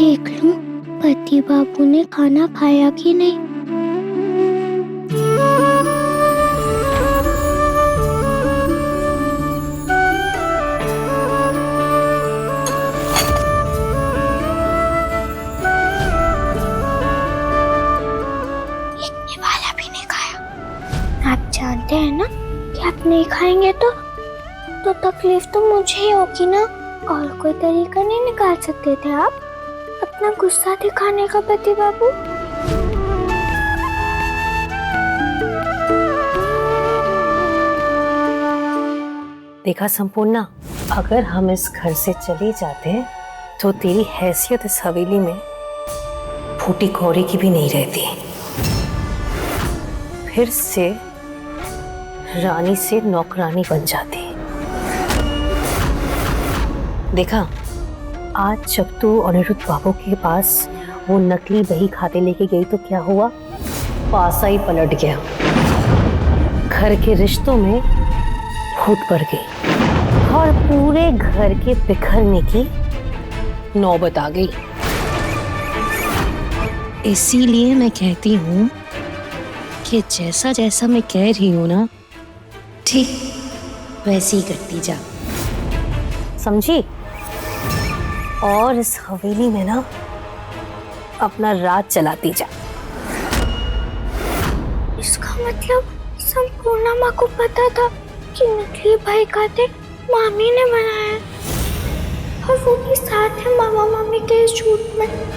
देख लूं पति बाबू ने खाना खाया कि नहीं। ये वाला भी नहीं खाया। आप जानते हैं ना कि आप नहीं खाएंगे तो तकलीफ तो मुझे ही होगी ना। और कोई तरीका नहीं निकाल सकते थे आप अपना गुस्सा दिखाने का पति बाबू? देखा संपूर्णा, अगर हम इस घर से चले जाते तो तेरी हैसियत इस हवेली में फूटी कौड़ी की भी नहीं रहती। फिर से रानी से नौकरानी बन जाती। देखा, आज जब तू अनिरुद्ध बाबू के पास वो नकली बही खाते लेके गई तो क्या हुआ? पासा ही पलट गया। घर के रिश्तों में फूट पड़ गई और पूरे घर के बिखरने की नौबत आ गई। इसीलिए मैं कहती हूँ कि जैसा जैसा मैं कह रही हूँ ना, ठीक वैसे ही करती जा, समझी? और इस हवेली में ना अपना राज चलाती जा। इसका मतलब संपूर्णा माँ को पता था कि नकली भाई खाते मामी ने बनाया है, और वो भी साथ है मामा मामी के इस झूठ में।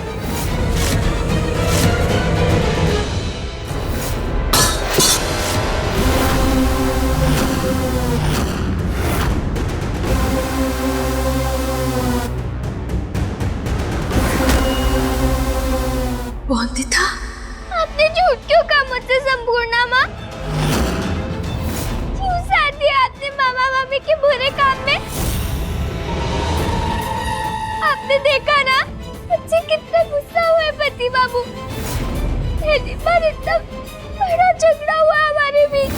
वंदिता, आपने झूठ क्यों कहा मुझसे संपूर्णा माँ? क्यों साथ दिया आपने मामा मामी के बुरे काम में? आपने देखा ना मुझसे कितना गुस्सा हुआ है पति बाबू। पहली बार इतना बड़ा झगड़ा हुआ हमारे बीच।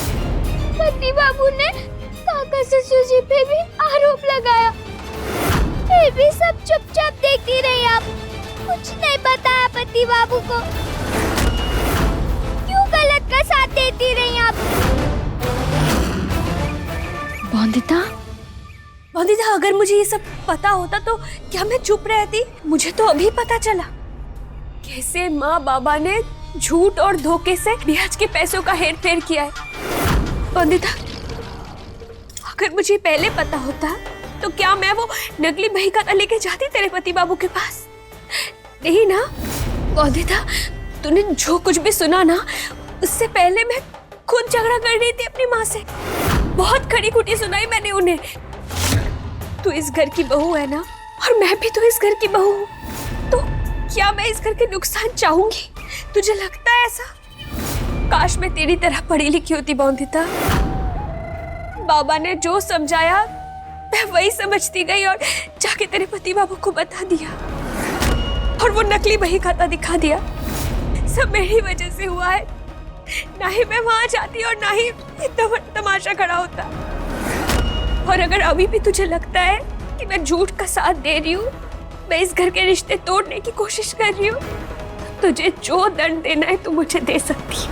पति बाबू ने काका ससुर जी पे भी आरोप लगाया, फिर भी सब चुपचाप देखती रही आप। कुछ नहीं बताया पति बाबू को। क्यों गलत का साथ देती रही आप? वंदिता, वंदिता, अगर मुझे ये सब पता होता तो क्या मैं चुप रहती? मुझे तो अभी पता चला कैसे माँ बाबा ने झूठ और धोखे से ब्याज के पैसों का हेर फेर किया है। वंदिता, अगर मुझे पहले पता होता तो क्या मैं वो नकली बही खाता लेके जाती तेरे पति बाबू के पास? नहीं ना वंदिता, तूने जो कुछ भी सुना ना, उससे पहले मैं खुद झगड़ा कर रही थी अपनी माँ से। बहुत खड़ी खुटी सुनाई मैंने उन्हें। तू इस घर की बहू है ना, और मैं भी तो इस घर की बहू हूँ, तो क्या मैं इस घर के नुकसान चाहूंगी? तुझे लगता है ऐसा? काश मैं तेरी तरह पढ़ी लिखी होती वंदिता। बाबा ने जो समझाया मैं वही समझती गई और जाके तेरे पति बाबू को बता दिया, और वो नकली बही खाता दिखा दिया। सब मेरी वजह से हुआ है। ना ही मैं वहां जाती और ना ही इतना बड़ा तमाशा खड़ा होता। और अगर अभी भी तुझे लगता है कि मैं झूठ का साथ दे रही हूँ, मैं इस घर के रिश्ते तोड़ने की कोशिश कर रही हूँ, तुझे जो दंड देना है तू मुझे दे सकती है।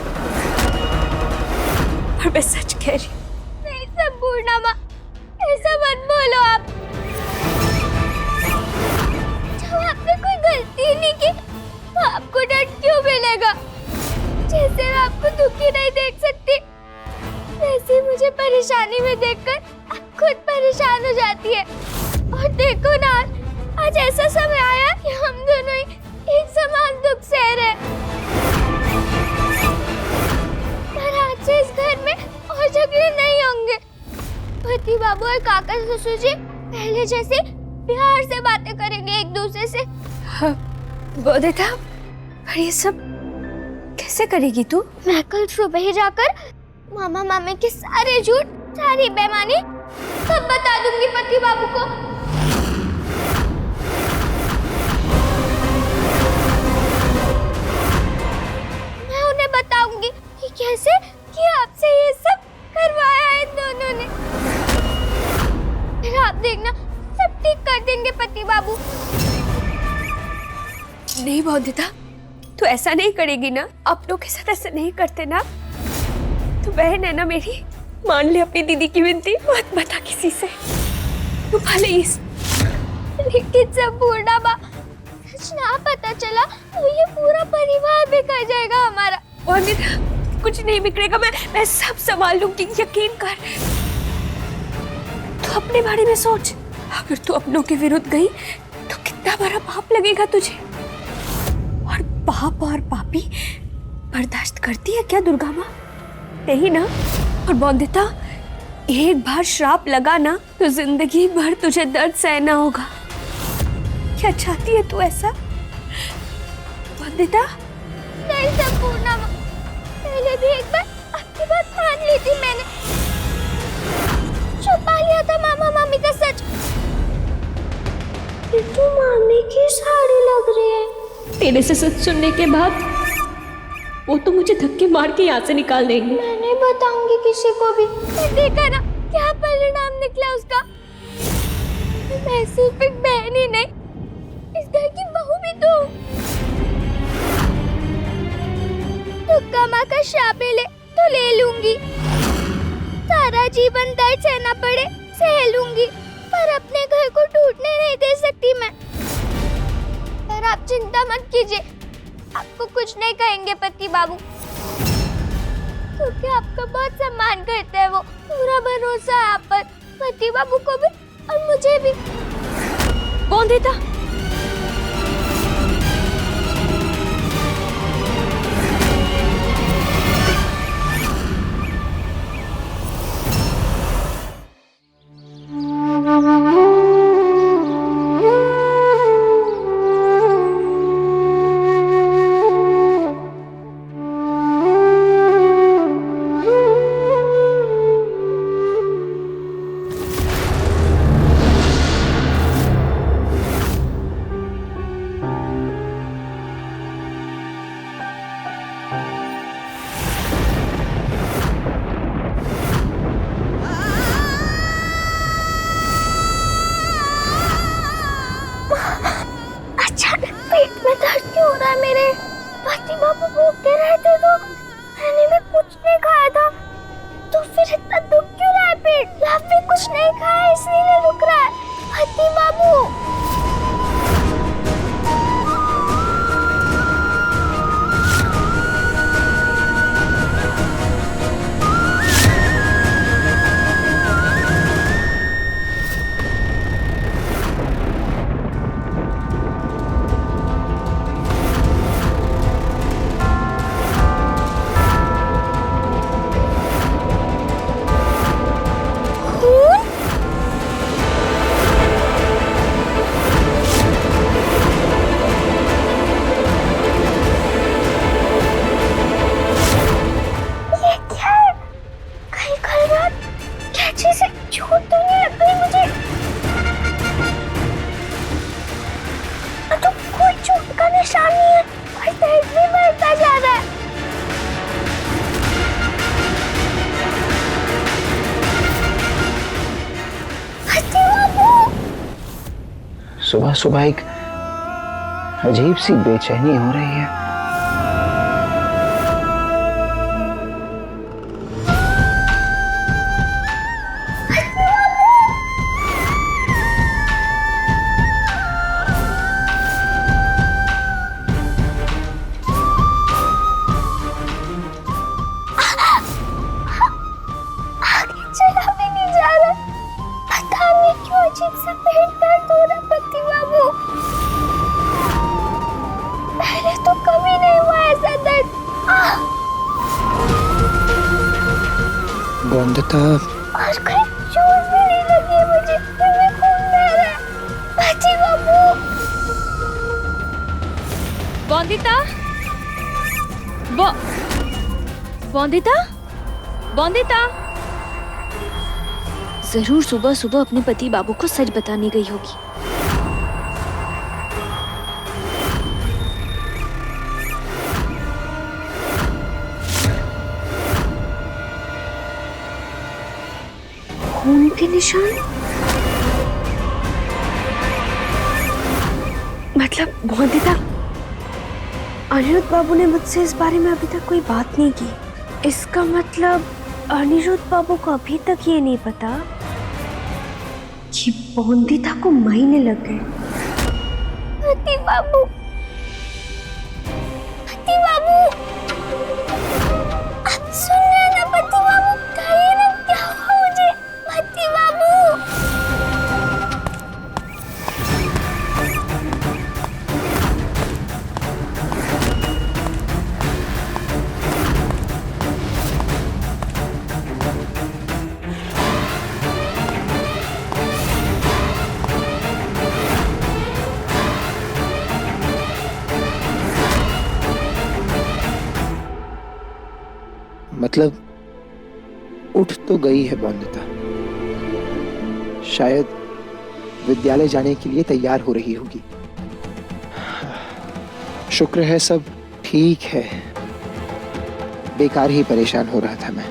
और मैं सच कह रही हूँ। नहीं संपूर्णा माँ, ऐसा मत बोलो आप। जब आपने कोई गलती नहीं की तो आपको दंड क्यों मिलेगा? जैसे मैं आपको दुखी नहीं देख सकती, वैसे ही मुझे परेशानी में देखकर आप खुद परेशान हो जाती है। और देखो ना, आज ऐसा समय आया कि हम दोनों ही एक समान दुख सह रहे हैं। पर आज से इस घर में और झगड़े नहीं होंगे। पति बाबू और काका ससुर जी पहले जैसे प्यार से बातें करेंगे एक दूसरे से। वंदिता, पर ये सब कैसे करेगी तू? मैं कल सुबह ही जाकर मामा मामी के सारे झूठ, सारी बेईमानी सब बता दूंगी पति बाबू को। मैं उन्हें बताऊंगी कि कैसे कि आपसे ये सब करवाया है इन दोनों ने। फिर आप देखना सब ठीक कर देंगे पति बाबू। नहीं वंदिता, तू ऐसा नहीं करेगी ना, अपनों के साथ ऐसा नहीं करते ना। तू बहन है ना मेरी, मान ले अपनी दीदी की विनती, मत बता किसी से। तू प्लीज। लेकिन संपूर्णा बा, कुछ ना पता चला तो ये पूरा परिवार बिखर जाएगा हमारा। वंदिता, कुछ नहीं बिगड़ेगा, मैं सब संभाल लूंगी, यकीन कर। तू अपने बारे में सोच, अगर तू अपनों के विरुद्ध गई तो कितना बड़ा पाप लगेगा तुझे। और पाप और पापी बर्दाश्त करती है क्या दुर्गा माँ? नहीं ना। और वंदिता, एक बार श्राप लगा ना तो जिंदगी भर तुझे दर्द सहना होगा। क्या चाहती है तू ऐसा वंदिता? नहीं संपूर्णा माँ, पहले भी एक बार आपकी बात मान ली थी मैंने, छुपा लिया था मामा मामी का सच। तू मामी की साड़ी लग रही है। तेरे से सच सुनने के बाद वो तो मुझे धक्के मार के यहाँ से निकाल देंगे। मैं नहीं बताऊंगी किसी को भी। देखा ना क्या परिणाम निकला उसका। मैं सिर्फ एक बहन ही नहीं, इस घर की बहू भी तो। दुर्गा माँ का शाप ले तो ले लूंगी, सारा जीवन दर्द सहना पड़े सह लूंगी, पर अपने घर को टूटने नहीं दे सकती मैं। पर आप चिंता मत कीजिए, आपको कुछ नहीं कहेंगे पति बाबू, क्योंकि आपका बहुत सम्मान करते हैं वो। पूरा भरोसा है आप पर, पति बाबू को भी और मुझे भी। वंदिता, पति बाबू भूखे रहते तो मैंने भी कुछ नहीं खाया था, तो फिर इतना दुख क्यों रहा है पेट? या फिर कुछ नहीं खाया इसलिए दुख रहा है? पति बाबू सुबह सुबह एक अजीब सी बेचैनी हो रही है। चला भी नहीं जा रहा, पता नहीं क्यों अजीब सा पेट दर्द हो रहा पति बाबू। पहले तो कभी नहीं हुआ ऐसा दर्द। वंदिता, और कोई चोट भी नहीं लगी मुझे, मैं खून बह रहा है पति बाबू। वंदिता, वंदिता, वंदिता जरूर सुबह सुबह अपने पति बाबू को सच बताने गई होगी। खून के निशान? मतलब वंदिता अनिरुद्ध बाबू ने मुझसे इस बारे में अभी तक कोई बात नहीं की। इसका मतलब अनिरुद्ध बाबू को अभी तक ये नहीं पता कि बोंदिता को महीने लग गए। पति बाबू, पति बाबू, आप सुन रहे हैं ना पति बाबू? कहिए ना क्या हुआ मुझे, पति बाबू। मतलब उठ तो गई है बोंदिता, शायद विद्यालय जाने के लिए तैयार हो रही होगी। शुक्र है सब ठीक है, बेकार ही परेशान हो रहा था मैं।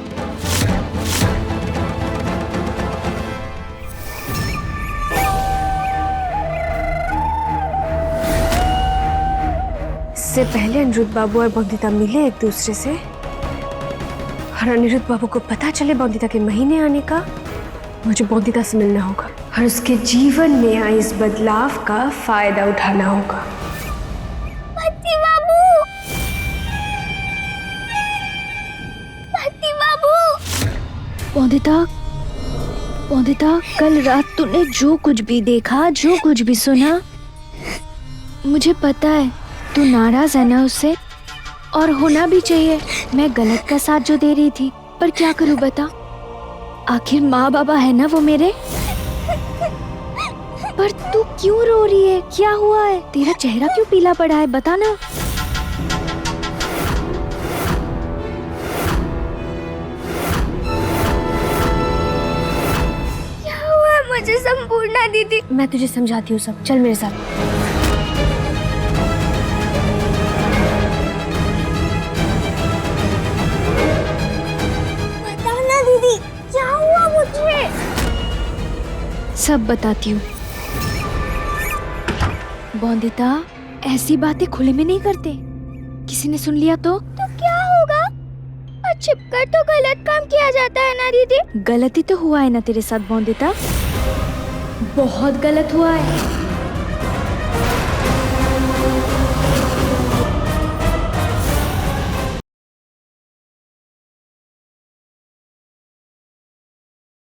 इससे पहले अनिरुद्ध बाबू और बोंदिता मिले एक दूसरे से और अनिरुद्ध बाबू को पता चले बोंदिता के महीने आने का, मुझे बोंदिता से मिलना होगा और उसके जीवन में आए इस बदलाव का फायदा उठाना होगा। पति बाबू, पति बाबू। बोंदिता, बोंदिता, कल रात तूने जो कुछ भी देखा, जो कुछ भी सुना, मुझे पता है तू नाराज है ना उससे, और होना भी चाहिए। मैं गलत का साथ जो दे रही थी, पर क्या करूं बता, आखिर माँ बाबा है ना वो मेरे। पर तू क्यों रो रही है? क्या हुआ है? तेरा चेहरा क्यों पीला पड़ा है? बता ना। क्या हुआ मुझे संपूर्णा दीदी? मैं तुझे समझाती हूँ सब, चल मेरे साथ। सब बताती हूँ। बोंदिता, ऐसी बातें खुले में नहीं करते, किसी ने सुन लिया तो क्या होगा? और छिपकर तो गलत काम किया जाता है ना दीदी? गलती तो हुआ है ना तेरे साथ बोंदिता, बहुत गलत हुआ है।